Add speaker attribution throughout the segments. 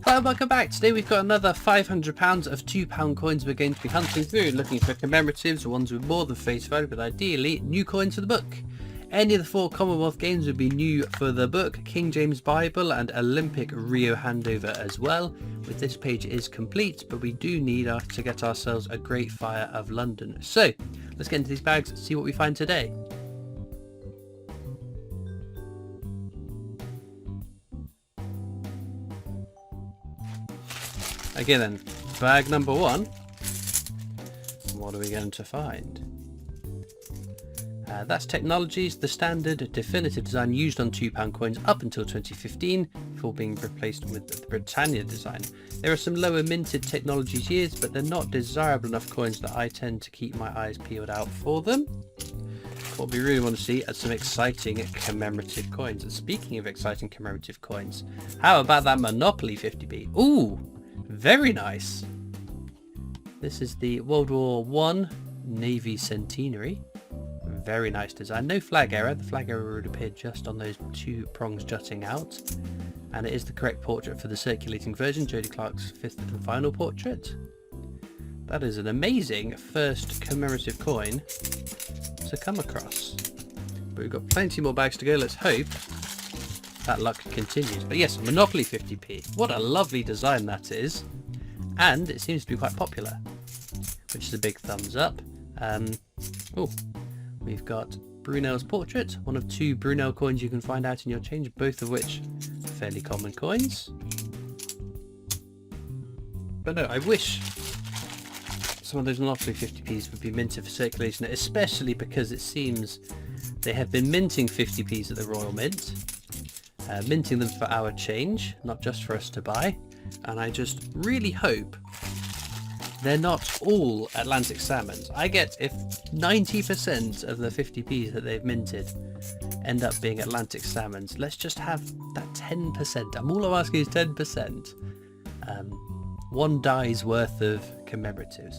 Speaker 1: Hello, welcome back. Today we've got another £500 of £2 coins we're going to be hunting through, looking for commemoratives, ones with more than face value, but ideally new coins for the book. Any of the 4 Commonwealth Games would be new for the book, King James Bible and Olympic Rio handover as well. With this page is complete, but we do need to get ourselves a Great Fire of London. So let's get into these bags and see what we find today. Okay then, bag number 1. What are we going to find? That's Technologies, the standard definitive design used on £2 coins up until 2015 before being replaced with the Britannia design. There are some lower minted Technologies years, but they're not desirable enough coins that I tend to keep my eyes peeled out for them. What we really want to see are some exciting commemorative coins. And speaking of exciting commemorative coins, how about that Monopoly 50p? Ooh, very nice. This is the World War I Navy Centenary. Very nice design. No flag error. The flag error would appear just on those 2 prongs jutting out. And it is the correct portrait for the circulating version, Jodie Clark's 5th and final portrait. That is an amazing first commemorative coin to come across. But we've got plenty more bags to go. Let's hope that luck continues. But yes, Monopoly 50p. What a lovely design that is. And it seems to be quite popular, which is a big thumbs up. Oh. We've got Brunel's portrait, one of 2 Brunel coins you can find out in your change, both of which are fairly common coins. But no, I wish some of those Monopoly 50p's would be minted for circulation, especially because it seems they have been minting 50p's at the Royal Mint, minting them for our change, not just for us to buy, and I just really hope they're not all Atlantic salmons. I get if 90% of the 50p's that they've minted end up being Atlantic salmons. Let's just have that 10%. All I'm asking is 10%. 1 die's worth of commemoratives.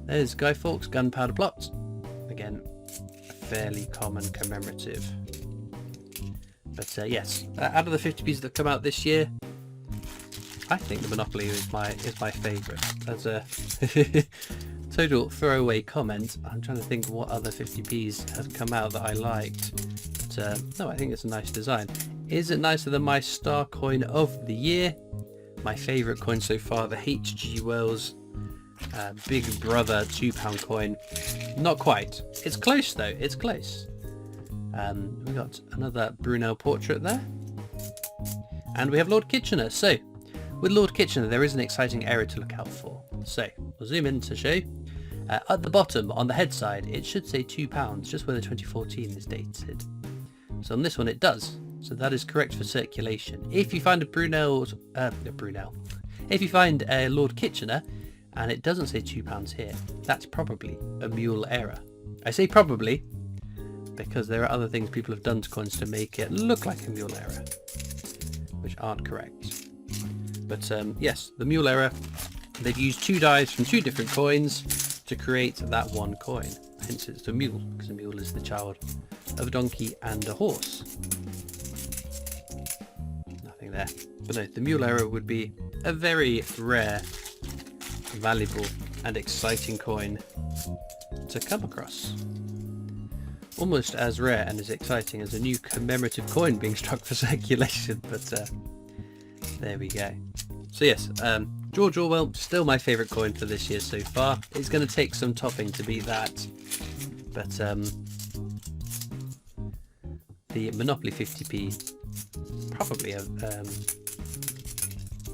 Speaker 1: There's Guy Fawkes Gunpowder Plot. Again, fairly common commemorative. But yes, out of the 50p's that come out this year, I think the Monopoly is my favourite. As a total throwaway comment, I'm trying to think what other 50p's have come out that I liked. But no, I think it's a nice design. Is it nicer than my star coin of the year? My favourite coin so far, the H.G. Wells Big Brother £2 coin. Not quite. It's close though. It's close. We got another Brunel portrait there, and we have Lord Kitchener. So with Lord Kitchener, there is an exciting error to look out for. So we'll zoom in to show. At the bottom, on the head side, it should say £2, just where the 2014 is dated. So on this one, it does. So that is correct for circulation. If you find if you find a Lord Kitchener and it doesn't say £2 here, that's probably a mule error. I say probably because there are other things people have done to coins to make it look like a mule error, which aren't correct. But yes, the mule error, they've used 2 dies from 2 different coins to create that one coin. Hence it's a mule, because a mule is the child of a donkey and a horse. Nothing there. But no, the mule error would be a very rare, valuable and exciting coin to come across. Almost as rare and as exciting as a new commemorative coin being struck for circulation, but there we go. So yes, George Orwell, still my favourite coin for this year so far. It's going to take some topping to beat that, but the Monopoly 50p, probably a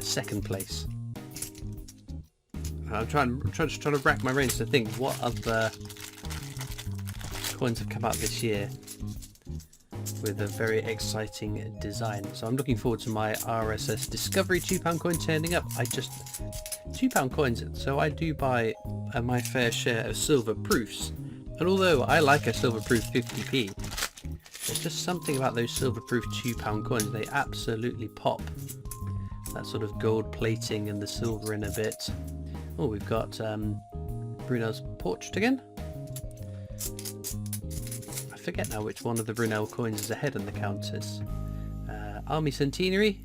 Speaker 1: second place. I'm trying to rack my brains to think what other coins have come out this year with a very exciting design. So I'm looking forward to my RSS Discovery £2 coin turning up. £2 coins, so I do buy my fair share of silver proofs, and although I like a silver proof 50p, there's just something about those silver proof £2 coins. They absolutely pop. That sort of gold plating and the silver in a bit. Oh, we've got Brunel's portrait again. I forget now which one of the Brunel coins is ahead on the counters. Army Centenary,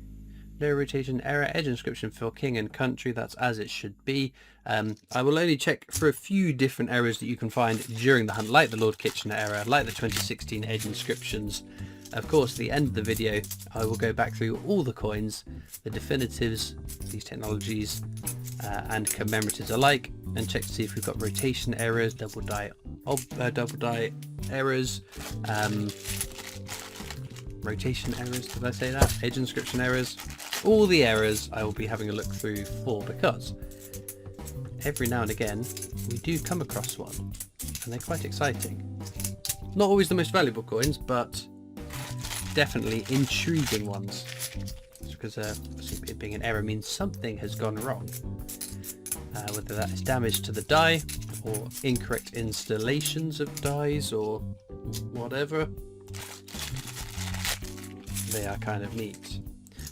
Speaker 1: No rotation error. Edge inscription for king and country. That's as it should be. I will only check for a few different errors that you can find during the hunt, like the Lord Kitchener error, like the 2016 edge inscriptions. Of course, at the end of the video, I will go back through all the coins, the definitives, these technologies, and commemoratives alike, and check to see if we've got rotation errors, double die errors, rotation errors, did I say that? Edge inscription errors. All the errors I will be having a look through for, because every now and again we do come across one, and they're quite exciting. Not always the most valuable coins, but definitely intriguing ones. Because it being an error means something has gone wrong. Whether that is damage to the die, or incorrect installations of dies, or whatever. They are kind of neat.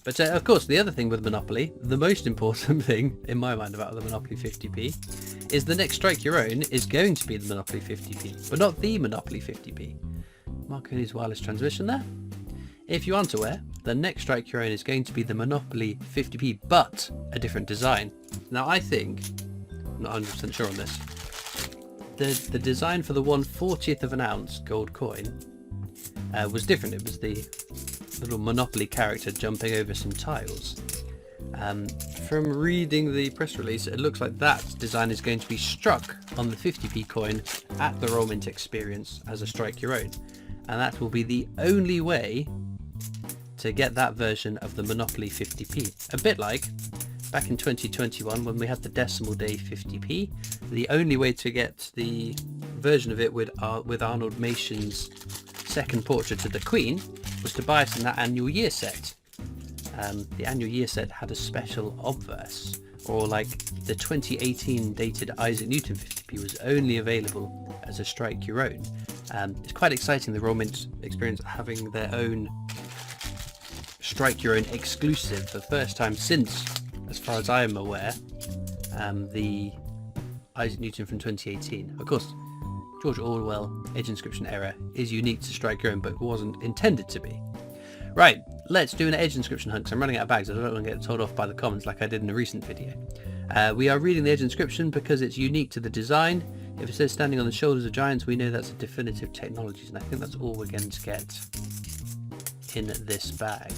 Speaker 1: But of course, the other thing with Monopoly, the most important thing in my mind about the Monopoly 50p, is the next Strike Your Own is going to be the Monopoly 50p, but not the Monopoly 50p. Marconi's wireless transmission there. If you aren't aware, the next Strike Your Own is going to be the Monopoly 50p, but a different design. Now I think, I'm not 100% sure on this, the design for the 1/40th of an ounce gold coin was different. It was the little Monopoly character jumping over some tiles. From reading the press release, it looks like that design is going to be struck on the 50p coin at the Roll Mint experience as a Strike Your Own, and that will be the only way to get that version of the Monopoly 50p. A bit like back in 2021 when we had the Decimal Day 50p, the only way to get the version of it with Arnold Mason's second portrait of the Queen was to buy it in that annual year set. The annual year set had a special obverse, or like the 2018 dated Isaac Newton 50p was only available as a Strike Your Own. It's quite exciting, the Roll Mint experience having their own Strike Your Own exclusive for the first time since, as far as I am aware, the Isaac Newton from 2018. Of course, George Orwell edge inscription error is unique to Strike Your Own, but wasn't intended to be. Right, let's do an edge inscription hunt, because I'm running out of bags. I don't want to get told off by the comments like I did in a recent video. We are reading the edge inscription because it's unique to the design. If it says standing on the shoulders of giants, we know that's a definitive technologies, and I think that's all we're going to get in this bag.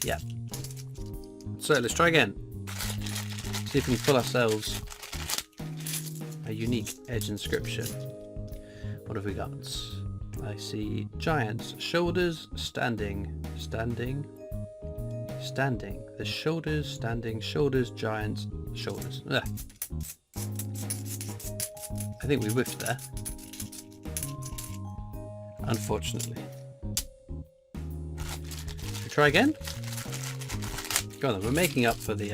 Speaker 1: Yeah. So let's try again. See if we can pull ourselves a unique edge inscription. What have we got? I see giants, shoulders, standing, the shoulders, standing, shoulders, giants, shoulders. Ugh. I think we whiffed there, unfortunately. Should we try again? Go on then, we're making up for the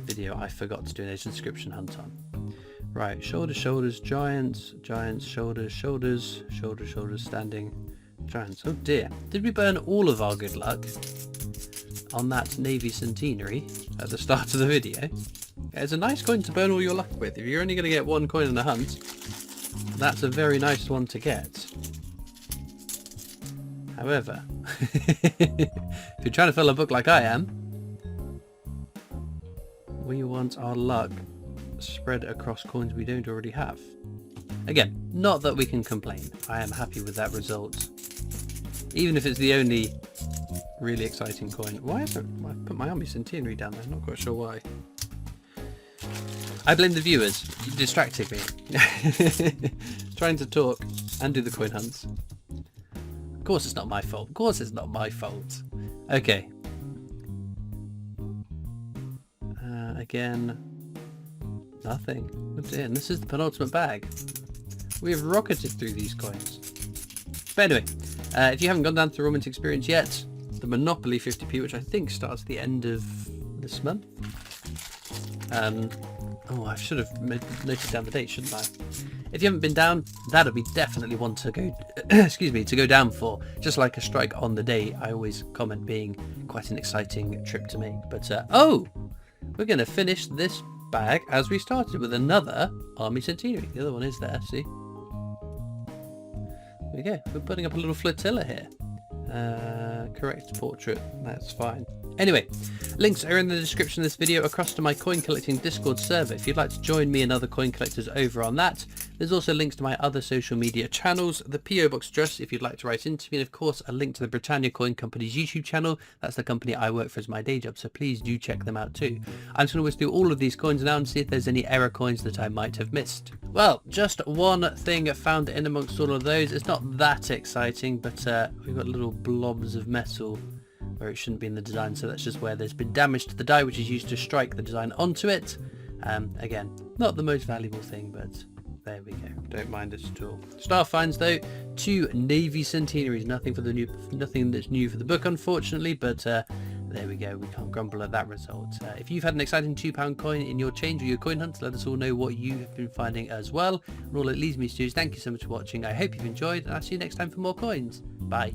Speaker 1: video I forgot to do an edge inscription hunt on. Right, shoulders, shoulders, giants, giants, shoulders, shoulders, shoulders, shoulders, standing, giants. Oh dear, did we burn all of our good luck on that Navy centenary at the start of the video? It's a nice coin to burn all your luck with. If you're only going to get one coin in a hunt, that's a very nice one to get. However, if you're trying to fill a book like I am, we want our luck spread across coins we don't already have. Again, not that we can complain. I am happy with that result. Even if it's the only really exciting coin. Why haven't I put my Army Centenary down there? I'm not quite sure why. I blame the viewers. You distracted me. Trying to talk and do the coin hunts. Of course it's not my fault. Of course it's not my fault. Okay. Again, nothing. Oh dear, and this is the penultimate bag. We have rocketed through these coins. But anyway, if you haven't gone down to the Roll Mint experience yet, the Monopoly 50p, which I think starts at the end of this month. Oh, I should have noted down the date, shouldn't I? If you haven't been down, that'll be definitely one to go, excuse me, to go down for. Just like a strike on the day, I always comment being quite an exciting trip to make. But oh, we're going to finish this bag as we started with another Army Centenary. The other one is there, see? There we go. We're putting up a little flotilla here. Correct portrait, that's fine. Anyway, links are in the description of this video across to my coin collecting Discord server if you'd like to join me and other coin collectors over on that. There's also links to my other social media channels, the PO Box address if you'd like to write into me, and of course a link to the Britannia Coin Company's YouTube channel. That's the company I work for as my day job, so please do check them out too. I'm just going to whisk through all of these coins now and see if there's any error coins that I might have missed. Well, just one thing found in amongst all of those. It's not that exciting, but we've got little blobs of metal where it shouldn't be in the design, so that's just where there's been damage to the die, which is used to strike the design onto it. Again, not the most valuable thing, but there we go. Don't mind it at all. Star finds though, 2 Navy centenaries. Nothing that's new for the book, unfortunately, but there we go. We can't grumble at that result. If you've had an exciting £2 coin in your change or your coin hunt, let us all know what you have been finding as well. And all it leaves me to do is thank you so much for watching. I hope you've enjoyed, and I'll see you next time for more coins. Bye.